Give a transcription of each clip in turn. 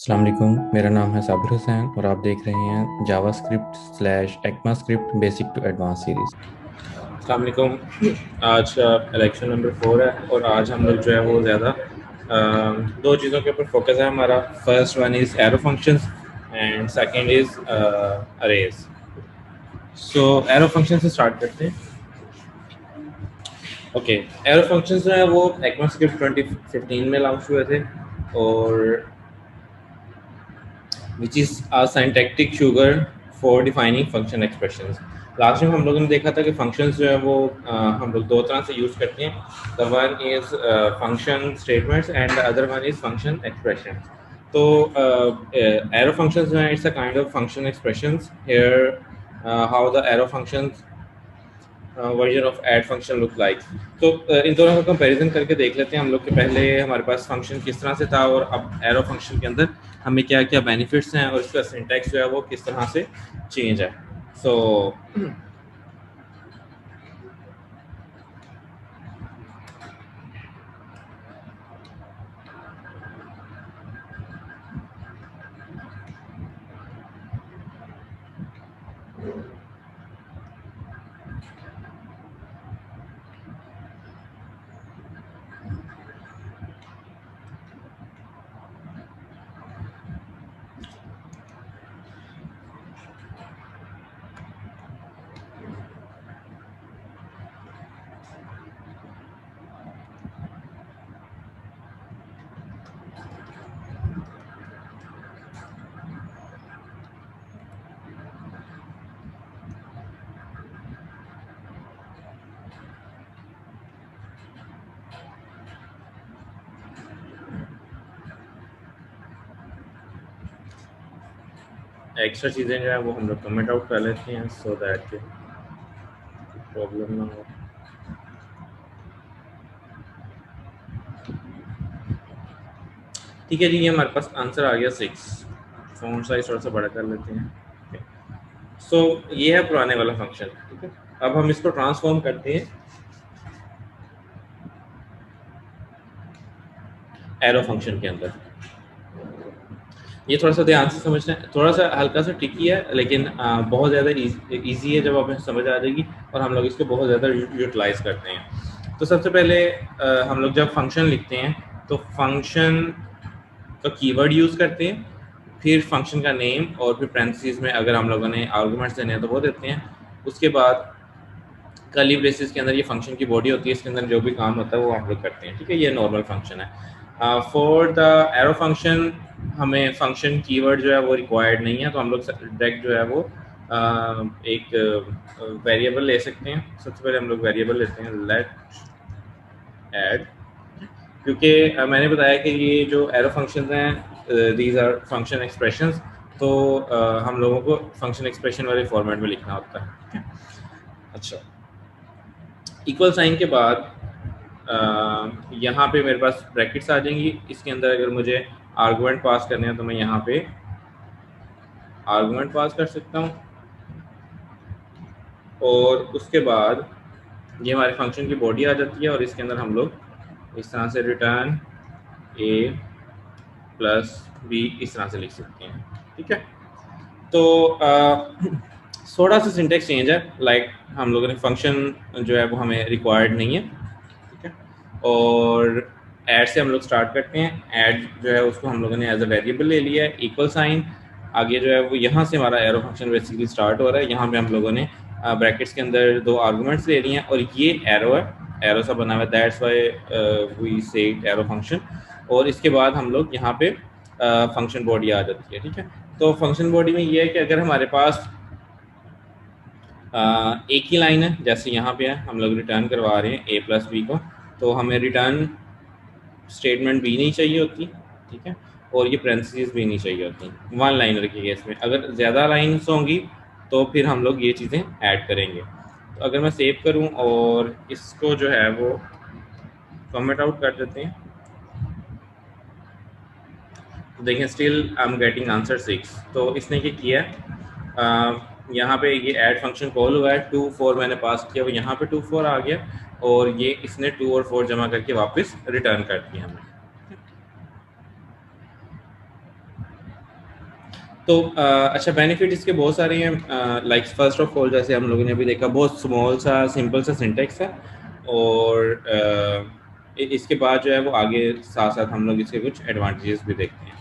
अस्सलाम वालेकुम। मेरा नाम है साबिर हुसैन और आप देख रहे हैं JavaScript slash ECMAScript basic to advance series. अस्सलाम वालेकुम। आज इलेक्शन नंबर 4 है और आज हम लोग जो है वो ज़्यादा दो चीज़ों के ऊपर फोकस है हमारा। First one is arrow functions and second is arrays. So arrow function से स्टार्ट करते हैं। ओके, एरो फंक्शंस जो है वो ECMAScript 2015 में लॉन्च हुए थे और which is a syntactic sugar for defining function expressions. Last में हम लोगों ने देखा था कि फंक्शंस जो है वो हम लोग दो तरह से यूज़ करते हैं। The one is function statements and the other one is function expressions. तो एरो फंक्शंस जो है it's a kind of function expressions here how the arrow functions version of add function look like. तो इन दोनों का comparison करके देख लेते हैं हम लोग कि पहले हमारे पास फंक्शन किस तरह से था और अब एरो फंक्शन के अंदर हमें क्या क्या बेनिफिट्स हैं और इसका सिंटैक्स जो है वो किस तरह से चेंज है। सो एक्स्ट्रा चीज़ें जो है वो हम लोग कमेंट आउट कर लेते हैं सो दैट प्रॉब्लम ना हो। ठीक है जी, ये हमारे पास आंसर आ गया 6। फॉन्ट साइज थोड़ा सा बड़ा कर लेते हैं। सो ये है पुराने वाला फंक्शन। ठीक है, अब हम इसको ट्रांसफॉर्म करते हैं एरो फंक्शन के अंदर। ये थोड़ा सा ध्यान से समझना है, थोड़ा सा हल्का सा ट्रिकी है लेकिन बहुत ज़्यादा इजी है जब हमें समझ आ जाएगी और हम लोग इसको बहुत ज़्यादा यूटिलाइज करते हैं। तो सबसे पहले हम लोग जब फंक्शन लिखते हैं तो फंक्शन का कीवर्ड यूज़ करते हैं, फिर फंक्शन का नेम और फिर पैरेंथेसिस में अगर हम लोगों ने आर्गूमेंट्स देने हैं तो वो देते हैं। उसके बाद कर्ली ब्रेसेस के अंदर ये फंक्शन की बॉडी होती है, इसके अंदर जो भी काम होता है वो हम लोग करते हैं। ठीक है, ये नॉर्मल फंक्शन है। फॉर द एरो फंक्शन हमें फंक्शन कीवर्ड जो है वो रिक्वायर्ड नहीं है, तो हम लोग डायरेक्ट जो है वो एक वेरिएबल ले सकते हैं। सबसे पहले हम लोग वेरिएबल लेते हैं लेट ऐड, क्योंकि मैंने बताया कि ये जो एरो फंक्शन हैं दीज आर फंक्शन एक्सप्रेशंस, तो हम लोगों को फंक्शन एक्सप्रेशन वाले फॉर्मेट में लिखना होता है। ठीक है, अच्छा, इक्वल साइन के बाद यहाँ पे मेरे पास ब्रैकेट्स आ जाएंगी। इसके अंदर अगर मुझे आर्गुमेंट पास करने हैं तो मैं यहाँ पे आर्गुमेंट पास कर सकता हूँ और उसके बाद ये हमारे फंक्शन की बॉडी आ जाती है और इसके अंदर हम लोग इस तरह से रिटर्न ए प्लस बी इस तरह से लिख सकते हैं। ठीक है, तो थोड़ा सा सिंटेक्स चेंज है, लाइक हम लोगों ने फंक्शन जो है वो हमें रिक्वायर्ड नहीं है। ठीक है, और ऐड से हम लोग स्टार्ट करते हैं। ऐड जो है उसको हम लोगों ने एज अ वेरिएबल ले लिया है। इक्वल साइन आगे जो है वो यहाँ से हमारा एरो फंक्शन बेसिकली स्टार्ट हो रहा है। यहाँ पे हम लोगों ने ब्रैकेट्स के अंदर दो आर्गूमेंट्स ले लिए हैं और ये एरो है, एरो सा बना हुआ है, दैट्स वाई वी से एरो फंक्शन। और इसके बाद हम लोग यहाँ पे फंक्शन बॉडी आ जाती है। ठीक है, तो फंक्शन बॉडी में ये है कि अगर हमारे पास एक ही लाइन है, जैसे यहाँ पे है हम लोग रिटर्न करवा रहे हैं ए प्लस बी को, तो हमें रिटर्न स्टेटमेंट भी नहीं चाहिए होती। ठीक है, और ये पैरेंथेसिस भी नहीं चाहिए होती वन लाइनर के केस में। अगर ज़्यादा लाइन्स होंगी तो फिर हम लोग ये चीज़ें ऐड करेंगे। तो अगर मैं सेव करूं और इसको जो है वो कमेंट आउट कर देते हैं तो देखें still I am getting answer 6। तो इसने क्या किया है, यहाँ पे ये ऐड फंक्शन कॉल हुआ है, 2 4 मैंने पास किया, वो यहाँ पे 2 4 आ गया और ये इसने 2 और 4 जमा करके वापस रिटर्न कर दिया हमें। तो अच्छा, बेनिफिट इसके बहुत सारे हैं। लाइक फर्स्ट ऑफ ऑल, जैसे हम लोगों ने अभी देखा, बहुत स्मॉल सा सिंपल सा सिंटेक्स है। और इसके बाद जो है वो आगे साथ साथ हम लोग इसके कुछ एडवांटेजेस भी देखते हैं।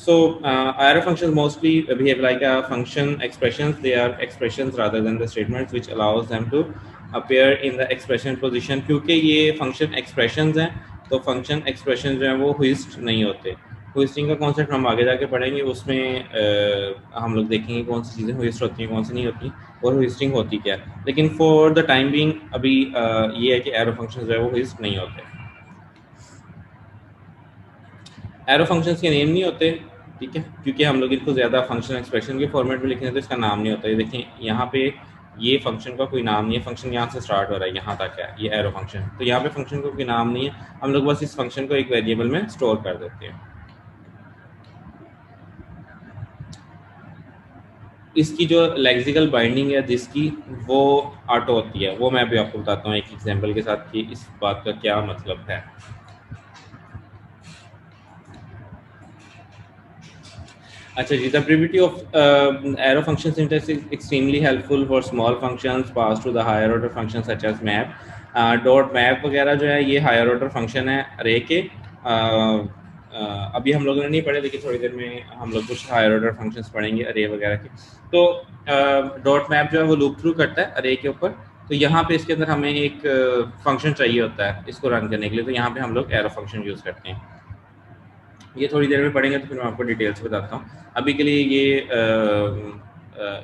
So arrow functions mostly behave like a function expressions. They are expressions rather than the statements, which allows them to appear in the expression position. क्योंकि ये function expressions हैं, तो function expressions जो हैं वो whist नहीं होते। whisting का कॉन्सेप्ट हम आगे जाके पढ़ेंगे, उसमें हम लोग देखेंगे कौन सी चीज़ें whist होती हैं, कौन सी नहीं होती, और whisting होती क्या है। लेकिन for the time being अभी ये है कि arrow functions जो है वो whist नहीं होते। एरो फंक्शंस के नेम नहीं होते, ठीक है, क्योंकि हम लोग इनको ज़्यादा फंक्शन एक्सप्रेशन के फॉर्मेट में लिखते हैं तो इसका नाम नहीं होता। ये देखें यहाँ पे, ये फंक्शन का कोई नाम नहीं है, फंक्शन यहाँ से स्टार्ट हो रहा है, यहाँ तक है ये एरो फंक्शन, तो यहाँ पे फंक्शन का कोई नाम नहीं है, हम लोग बस इस फंक्शन को एक वेरिएबल में स्टोर कर देते हैं। इसकी जो लेक्सिकल बाइंडिंग है जिसकी, वो ऑटो होती है, वो मैं भी आपको बताता हूँ एक एग्जाम्पल के साथ कि इस बात का क्या मतलब है। अच्छा जी, the brevity of arrow function syntax is extremely helpful for small functions passed to the higher order functions such as map. Dot map वगैरह जो है ये हायर ऑर्डर फंक्शन है अरे के। अभी हम लोगों ने नहीं पढ़े, लेकिन थोड़ी देर में हम लोग कुछ हायर ऑर्डर फंक्शंस पढ़ेंगे अरे वगैरह के। तो डॉट मैप जो है वो लूप थ्रू करता है अरे के ऊपर। तो यहाँ पे इसके अंदर हमें एक फंक्शन चाहिए होता है इसको रन करने के लिए, तो यहाँ पे हम लोग एरो फंक्शन यूज़ करते हैं। ये थोड़ी देर में पढ़ेंगे तो फिर मैं आपको डिटेल से बताता हूँ। अभी के लिए ये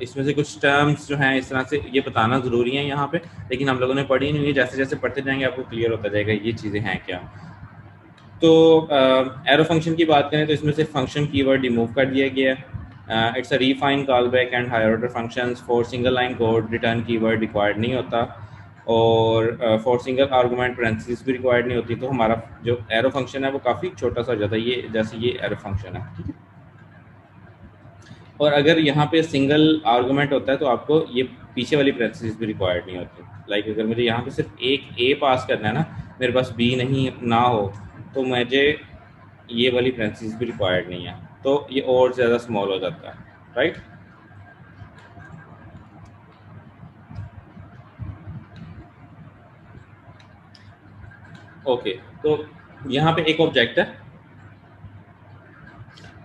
इसमें से कुछ टर्म्स जो हैं इस तरह से ये बताना ज़रूरी है यहाँ पे, लेकिन हम लोगों ने पढ़ी नहीं है। जैसे जैसे पढ़ते जाएंगे आपको क्लियर होता जाएगा ये चीज़ें हैं क्या। तो एरो फंक्शन की बात करें तो इसमें से फंक्शन कीवर्ड रिमूव कर दिया गया है। It's a refine call back and higher order functions. For single line code return keyword required नहीं होता, और फॉर सिंगल आर्गूमेंट पैरेंथेसिस भी रिक्वायर्ड नहीं होती। तो हमारा जो एरो फंक्शन है वो काफ़ी छोटा सा हो जाता है, ये जैसे ये एरो फंक्शन है, ठीक है। और अगर यहाँ पे सिंगल आर्गूमेंट होता है तो आपको ये पीछे वाली पैरेंथेसिस भी रिक्वायर्ड नहीं होती। लाइक अगर मुझे यहाँ पे सिर्फ एक ए पास करना है ना, मेरे पास बी नहीं ना हो, तो मुझे ये वाली पैरेंथेसिस भी रिक्वायर्ड नहीं है, तो ये और ज़्यादा स्मॉल हो जाता है, राइट। ओके, तो यहाँ पे एक ऑब्जेक्ट है।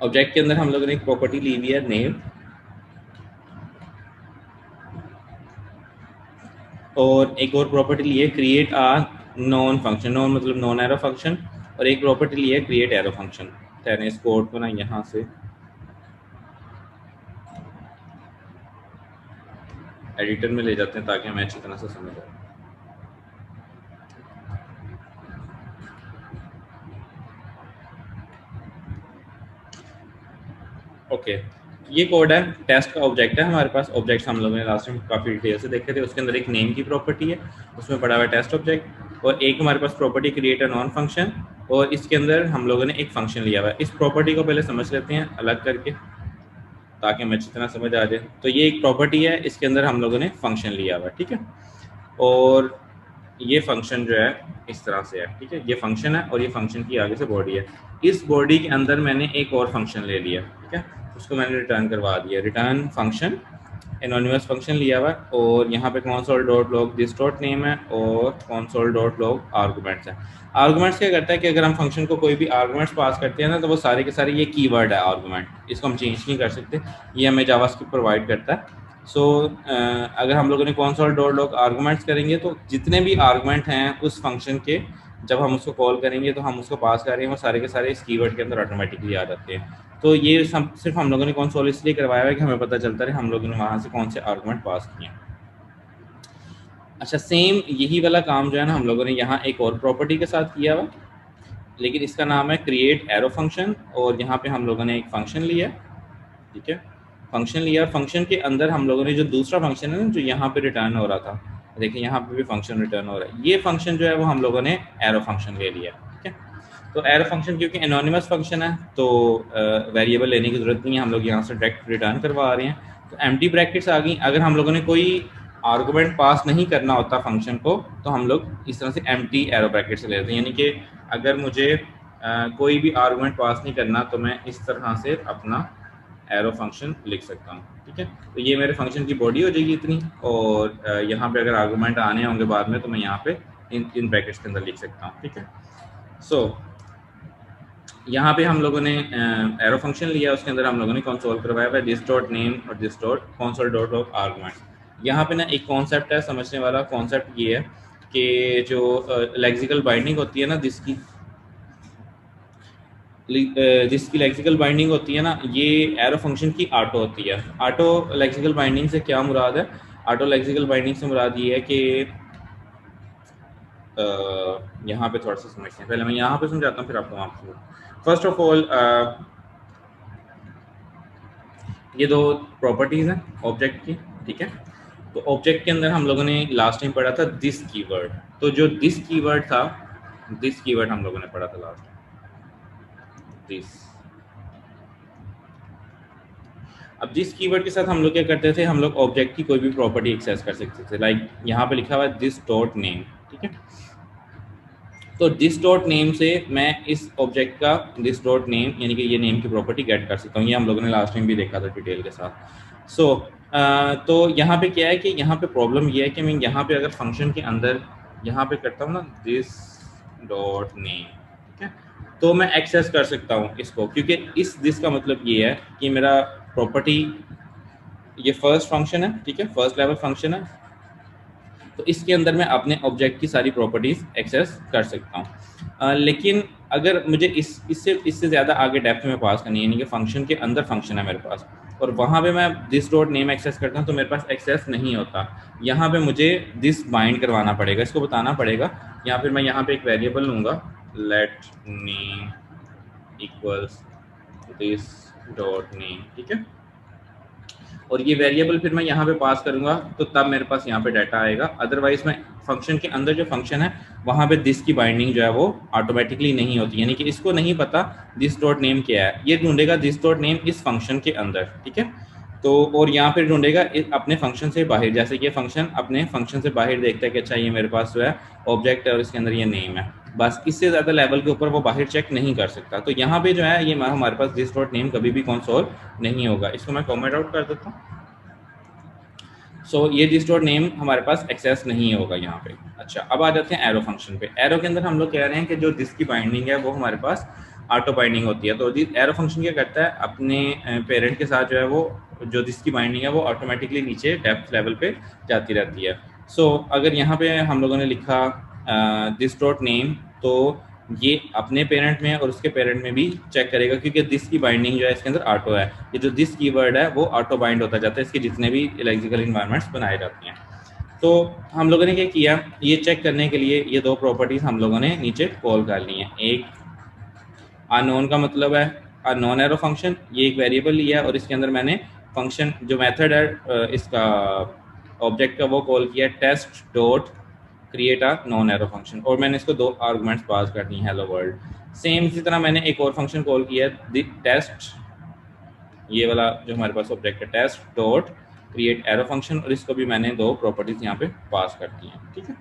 ऑब्जेक्ट के अंदर हम लोगों ने एक प्रॉपर्टी ली हुई है नेम, और एक और प्रॉपर्टी ली है create a non function. Non मतलब नॉन एरो फंक्शन, और एक प्रॉपर्टी ली है क्रिएट एरो फंक्शन। तो इस कोड को ना यहाँ से एडिटर में ले जाते हैं ताकि हमें अच्छी तरह से समझ आए। ओके, ये कोड है, टेस्ट का ऑब्जेक्ट है हमारे पास। ऑब्जेक्ट्स हम लोगों ने लास्ट टाइम काफ़ी डिटेल से देखे थे। उसके अंदर एक नेम की प्रॉपर्टी है, उसमें पड़ा हुआ है टेस्ट ऑब्जेक्ट, और एक हमारे पास property create a non function, और इसके अंदर हम लोगों ने एक फंक्शन लिया हुआ है। इस प्रॉपर्टी को पहले समझ लेते हैं अलग करके ताकि हमें अच्छी तरह समझ आ जाए। तो ये एक प्रॉपर्टी है, इसके अंदर हम लोगों ने फंक्शन लिया हुआ है, ठीक है। और ये फंक्शन जो है इस तरह से है, ठीक है। ये फंक्शन है और ये फंक्शन की आगे से बॉडी है। इस बॉडी के अंदर मैंने एक और फंक्शन ले लिया, ठीक है, उसको मैंने रिटर्न करवा दिया। रिटर्न फंक्शन एनोनिमस फंक्शन लिया हुआ है, और यहाँ पे console dot log this dot name है, और कंसोल डॉट लॉग आर्गूमेंट्स है। आर्गूमेंट्स क्या करता है कि अगर हम फंक्शन को कोई भी आर्गूमेंट्स पास करते हैं ना, तो वो सारे के सारे ये कीवर्ड है आर्गूमेंट, इसको हम चेंज नहीं कर सकते, ये हमें जावास्क्रिप्ट प्रोवाइड करता है। सो अगर हम लोगों ने कंसोल डॉट लॉग आर्गूमेंट्स करेंगे तो जितने भी आर्गूमेंट हैं उस फंक्शन के, जब हम उसको कॉल करेंगे तो हम उसको पास कर रहे हैं, वो सारे के सारे इस कीवर्ड के अंदर ऑटोमेटिकली आ जाते हैं। तो ये सिर्फ हम लोगों ने कंसोल इसलिए करवाया है कि हमें पता चलता है हम लोगों ने वहाँ से कौन से आर्गूमेंट पास किए हैं। अच्छा, सेम यही वाला काम जो है ना हम लोगों ने यहाँ एक और प्रॉपर्टी के साथ किया हुआ, लेकिन इसका नाम है क्रिएट एरो फंक्शन, और यहाँ पे हम लोगों ने एक फंक्शन लिया, ठीक है, फंक्शन लिया। फंक्शन के अंदर हम लोगों ने जो दूसरा फंक्शन है ना जो यहाँ पे रिटर्न हो रहा था, देखिए यहाँ पे भी फंक्शन रिटर्न हो रहा है, ये फंक्शन जो है वो हम लोगों ने एरो फंक्शन ले लिया, ठीक है। तो एरो फंक्शन क्योंकि एनोनिमस फंक्शन है तो वेरिएबल लेने की जरूरत नहीं है, हम लोग यहाँ से डायरेक्ट रिटर्न करवा रहे हैं। तो एम्प्टी ब्रैकेट्स आ गई। अगर हम लोगों ने कोई आर्गूमेंट पास नहीं करना होता फंक्शन को, तो हम लोग इस तरह से एम्प्टी एरो ब्रैकेट से लेते हैं। यानी कि अगर मुझे कोई भी आर्गुमेंट पास नहीं करना, तो मैं इस तरह से अपना एरो फंक्शन लिख सकता हूँ। ठीक है, तो ये मेरे फंक्शन की बॉडी हो जाएगी इतनी, और यहाँ पे अगर आर्गुमेंट आने होंगे बाद में तो मैं यहाँ पे इन ब्रैकेट्स के अंदर लिख सकता हूँ। ठीक है, सो यहाँ पे हम लोगों ने एरो फंक्शन लिया, उसके अंदर हम लोगों ने कंसोल करवाया हुआ दिस डॉट नेम और this dot console dot of argument. यहाँ पे ना एक कॉन्सेप्ट है समझने वाला, कॉन्सेप्ट ये है कि जो लेक्सिकल बाइंडिंग होती है ना, जिसकी लेक्सिकल बाइंडिंग होती है ना, ये एरो फंक्शन की ऑटो होती है। ऑटो लेक्सिकल बाइंडिंग से क्या मुराद है? ऑटो लेक्सिकल बाइंडिंग से मुराद ये है कि यहाँ पे थोड़ा सा समझते हैं, पहले मैं यहाँ पे समझाता हूँ फिर आपको वहाँ पे। फर्स्ट ऑफ ऑल ये दो प्रॉपर्टीज हैं ऑब्जेक्ट की। ठीक है, तो ऑब्जेक्ट के अंदर हम लोगों ने लास्ट टाइम पढ़ा था दिस कीवर्ड, तो जो दिस कीवर्ड था, दिस कीवर्ड हम लोगों ने पढ़ा था लास्ट टाइम, दिस। अब जिस कीवर्ड के साथ हम लोग क्या करते थे, हम लोग ऑब्जेक्ट की कोई भी प्रॉपर्टी एक्सेस कर सकते थे, लाइक यहाँ पे लिखा हुआ है दिस डॉट नेम। ठीक है, तो दिस डॉट नेम से मैं इस ऑब्जेक्ट का दिस डॉट नेम यानी कि ये नेम की प्रॉपर्टी गेट कर सकता हूँ। ये हम लोगों ने लास्ट टाइम भी देखा था डिटेल के साथ। सो तो यहाँ पे क्या है कि यहाँ पे प्रॉब्लम ये है कि मैं यहाँ पे अगर फंक्शन के अंदर यहाँ पे करता हूँ ना दिस डॉट नेम, ठीक है, तो मैं एक्सेस कर सकता हूँ इसको, क्योंकि इस दिस का मतलब ये है कि मेरा प्रॉपर्टी ये फर्स्ट फंक्शन है। ठीक है, फर्स्ट लेवल फंक्शन है, तो इसके अंदर मैं अपने ऑब्जेक्ट की सारी प्रॉपर्टीज एक्सेस कर सकता हूँ। लेकिन अगर मुझे इससे ज़्यादा आगे डेप्थ में पास करनी है, यानी कि फंक्शन के अंदर फंक्शन है मेरे पास और वहाँ पे मैं दिस डॉट नेम एक्सेस करता हूँ, तो मेरे पास एक्सेस नहीं होता। यहाँ पे मुझे दिस बाइंड करवाना पड़ेगा, इसको बताना पड़ेगा। या फिर मैं यहाँ पे एक वेरिएबल लूँगा, let name equals this dot name. ठीक है, और ये वेरिएबल फिर मैं यहाँ पे पास करूँगा, तो तब मेरे पास यहाँ पे डाटा आएगा। अदरवाइज मैं फंक्शन के अंदर जो फंक्शन है वहाँ पे दिस की बाइंडिंग जो है वो ऑटोमेटिकली नहीं होती, यानी कि इसको नहीं पता दिस डॉट नेम क्या है, ये ढूंढेगा दिस डॉट नेम इस फंक्शन के अंदर। ठीक है, तो और यहाँ पे ढूंढेगा अपने फंक्शन से बाहर, जैसे कि फंक्शन अपने फंक्शन से बाहर देखता है कि अच्छा ये मेरे पास जो है ऑब्जेक्ट है और इसके अंदर ये नेम है, बस इससे ज़्यादा लेवल के ऊपर वो बाहर चेक नहीं कर सकता। तो यहाँ पे जो है ये हमारे पास दिस डॉट नेम कभी भी कंसोल नहीं होगा। इसको मैं कमेंट आउट कर देता हूँ। सो ये दिस डॉट नेम हमारे पास एक्सेस नहीं होगा यहाँ पे। अच्छा, अब आ जाते हैं एरो फंक्शन पे। एरो के अंदर हम लोग कह रहे हैं कि जो दिस की बाइंडिंग है वो हमारे पास ऑटो बाइंडिंग होती है। तो एरो फंक्शन क्या करता है, अपने पेरेंट के साथ जो है वो जो दिस की बाइंडिंग है वो ऑटोमेटिकली नीचे डेप्थ लेवल पे जाती रहती है। सो अगर यहाँ पे हम लोगों ने लिखा दिस डॉट नेम, तो ये अपने पेरेंट में और उसके पेरेंट में भी चेक करेगा, क्योंकि दिस की बाइंडिंग जो है इसके अंदर ऑटो है। ये जो दिस कीवर्ड है वो ऑटो बाइंड होता जाता है इसके जितने भी लेक्सिकल इन्वायरमेंट्स बनाए जाते हैं। तो हम लोगों ने क्या किया, ये चेक करने के लिए ये दो प्रॉपर्टीज हम लोगों ने नीचे कॉल कर ली हैं। एक अननोन का मतलब है अननोन एरो फंक्शन, ये एक वेरिएबल लिया है और इसके अंदर मैंने फंक्शन जो मेथड है इसका ऑब्जेक्ट का वो कॉल किया test dot create a non arrow function, और मैंने इसको दो आर्गुमेंट्स पास कर दी हेलो वर्ल्ड। सेम इसी तरह मैंने एक और फंक्शन कॉल किया है टेस्ट, ये वाला जो हमारे पास ऑब्जेक्ट है test dot create arrow function, और इसको भी मैंने दो प्रॉपर्टीज यहाँ पे पास कर दी हैं। ठीक है,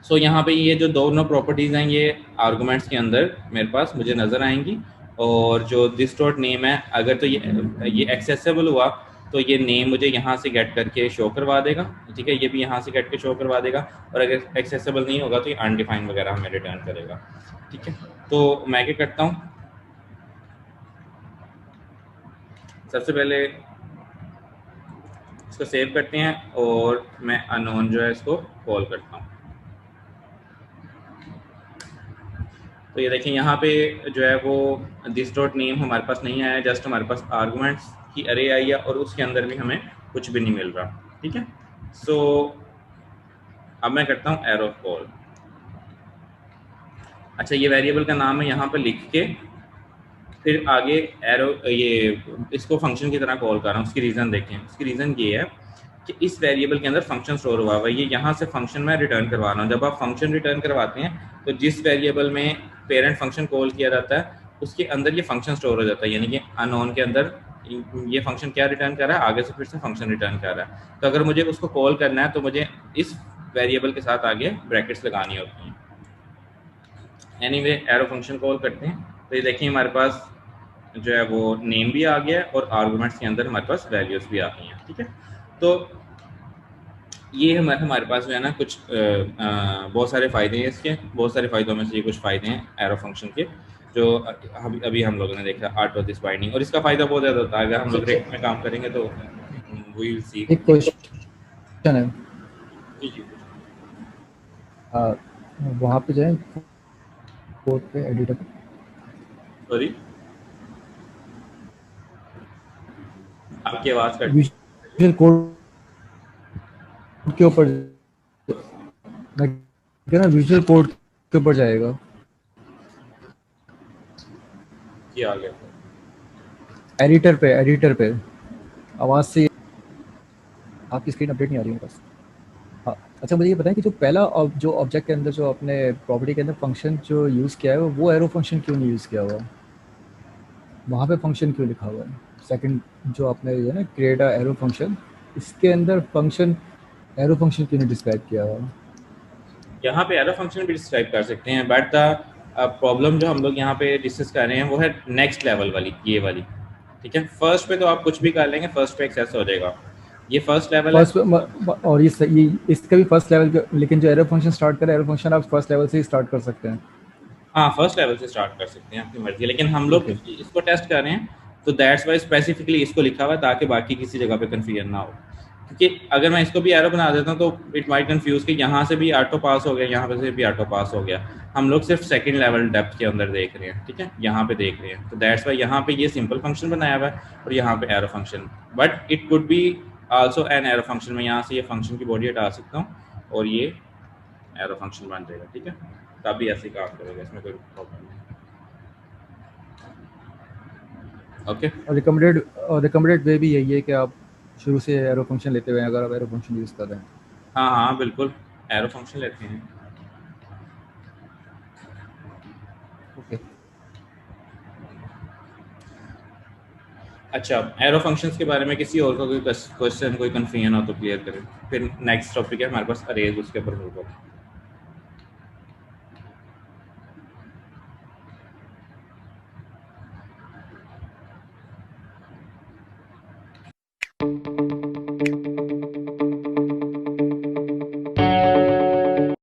सो यहाँ पे ये जो दोनों प्रॉपर्टीज हैं ये आर्गुमेंट्स के अंदर मेरे पास मुझे नज़र आएंगी, और जो दिस डॉट नेम है अगर तो ये एक्सेसिबल हुआ तो ये नेम मुझे यहाँ से गेट करके शो करवा देगा। ठीक है, ये भी यहाँ से गेट के शो करवा देगा, और अगर एक्सेसिबल नहीं होगा तो ये अनडिफाइंड वगैरह हमें रिटर्न करेगा। ठीक है, तो मैं क्या करता हूँ, सबसे पहले इसको सेव करते हैं और मैं अननोन जो है इसको कॉल करता हूँ। तो ये देखें यहाँ पे जो है वो दिस डॉट नेम हमारे पास नहीं आया, जस्ट हमारे पास आर्गुमेंट्स की अरे आई है और उसके अंदर भी हमें कुछ भी नहीं मिल रहा। ठीक है, सो अब मैं करता हूँ एरो कॉल। अच्छा, ये वेरिएबल का नाम है यहाँ पे लिख के फिर आगे एरो ये इसको फंक्शन की तरह कॉल कर रहा हूँ। उसकी रीज़न देखें, उसकी रीज़न ये है कि इस वेरिएबल के अंदर फंक्शन स्टोर हुआ हुआ है, ये यहाँ से फंक्शन में रिटर्न करवा रहा हूँ। जब आप फंक्शन रिटर्न करवाते हैं तो जिस वेरिएबल में पेरेंट फंक्शन कॉल किया जाता है उसके अंदर ये फंक्शन स्टोर हो जाता है, यानी कि अननोन के अंदर ये फंक्शन क्या रिटर्न कर रहा है, आगे से फिर से फंक्शन रिटर्न कर रहा है। तो अगर मुझे उसको कॉल करना है तो मुझे इस वेरिएबल के साथ आगे ब्रैकेट्स लगानी होती हैं। एनीवे एरो फंक्शन कॉल करते हैं, तो ये देखिए हमारे पास जो है वो नेम भी आ गया है और आर्गुमेंट्स के अंदर हमारे पास वैल्यूज भी आ गई हैं। ठीक है, तो ये हमारे पास जो है ना कुछ बहुत सारे फ़ायदे हैं इसके, बहुत सारे फ़ायदों में से ये कुछ फ़ायदे हैं एरो फंक्शन के, जो अभी अभी हम लोगों ने देखा आर्ट ऑफ दिस बाइंडिंग, और इसका फ़ायदा बहुत ज़्यादा होता है अगर हम लोग रेट में काम करेंगे तो वी विल सी। एक क्वेश्चन है, जी जी वहाँ पे जाए कोड पे एडिटर, सॉरी आपकी आवाज़ कट गई। विजुअल कोड के ऊपर, मैं कह रहा विजुअल कोड के ऊपर जाएगा, जी आ गया। एडिटर पे आवाज़ से आपकी स्क्रीन अपडेट नहीं आ रही है मेरे पास। हाँ, अच्छा मुझे ये बताएं कि जो पहला जो ऑब्जेक्ट के अंदर जो आपने प्रॉपर्टी के अंदर फंक्शन जो यूज़ किया है वो एरो फंक्शन क्यों नहीं यूज़ किया हुआ, वहाँ पे फंक्शन क्यों लिखा हुआ है? सेकंड जो आपने ये ना क्रिएट अ एरो फंक्शन, इसके अंदर फंक्शन एरो फंक्शन क्यों नहीं डिस्क्राइब किया हुआ? यहाँ पे एरो फंक्शन भी डिस्क्राइब कर सकते हैं, बट द प्रॉब्लम जो हम लोग यहाँ पे डिस्कस कर रहे हैं वो है नेक्स्ट लेवल वाली, ये वाली। ठीक है, फर्स्ट पे तो आप कुछ भी कर लेंगे, फर्स्ट पे एक्सेस हो जाएगा, ये फर्स्ट लेवल है। फर्स्ट और ये इसका भी फर्स्ट लेवल का, लेकिन जो एरो फंक्शन स्टार्ट करे एरो फंक्शन आप फर्स्ट लेवल से ही स्टार्ट कर सकते हैं। हाँ फर्स्ट लेवल से स्टार्ट कर सकते हैं, आपकी मर्जी, लेकिन हम लोग ओके, इसको टेस्ट कर रहे हैं तो दैट्स वाई स्पेसिफिकली इसको लिखा हुआ है ताकि बाकी किसी जगह पे कन्फ्यूजन ना हो, क्योंकि अगर मैं इसको भी एरो बना देता हूँ तो इट माइट कंफ्यूज कि यहाँ से भी ऑटो पास हो गया, यहाँ पे से भी ऑटो पास हो गया, हम लोग सिर्फ सेकंड लेवल डेप्थ के अंदर देख रहे हैं। ठीक है, यहाँ पे देख रहे हैं, तो दैट्स वाई यहाँ पे ये सिंपल फंक्शन बनाया हुआ है और यहाँ पे arrow function, but it could be also an arrow function. मैं यहाँ से ये फंक्शन की बॉडी हटा सकता हूँ और ये एरो फंक्शन बन जाएगा। ठीक है, तभी ऐसे काम करेगा, इसमें कोई प्रॉब्लम नहीं। ओके और रिकमेंडेड वे भी यही है कि आप शुरू से एरो फंक्शन लेते हुए अगर आप एरो फंक्शन यूज़ कर रहे हैं। हाँ हाँ बिल्कुल, एरो फंक्शन लेते हैं। ओके, अच्छा, एरो फंक्शंस के बारे में किसी और का कोई क्वेश्चन, कोई कन्फ्यूजन हो तो क्लियर करें, फिर नेक्स्ट टॉपिक है हमारे पास अरेज, उसके ऊपर मूव करते हैं।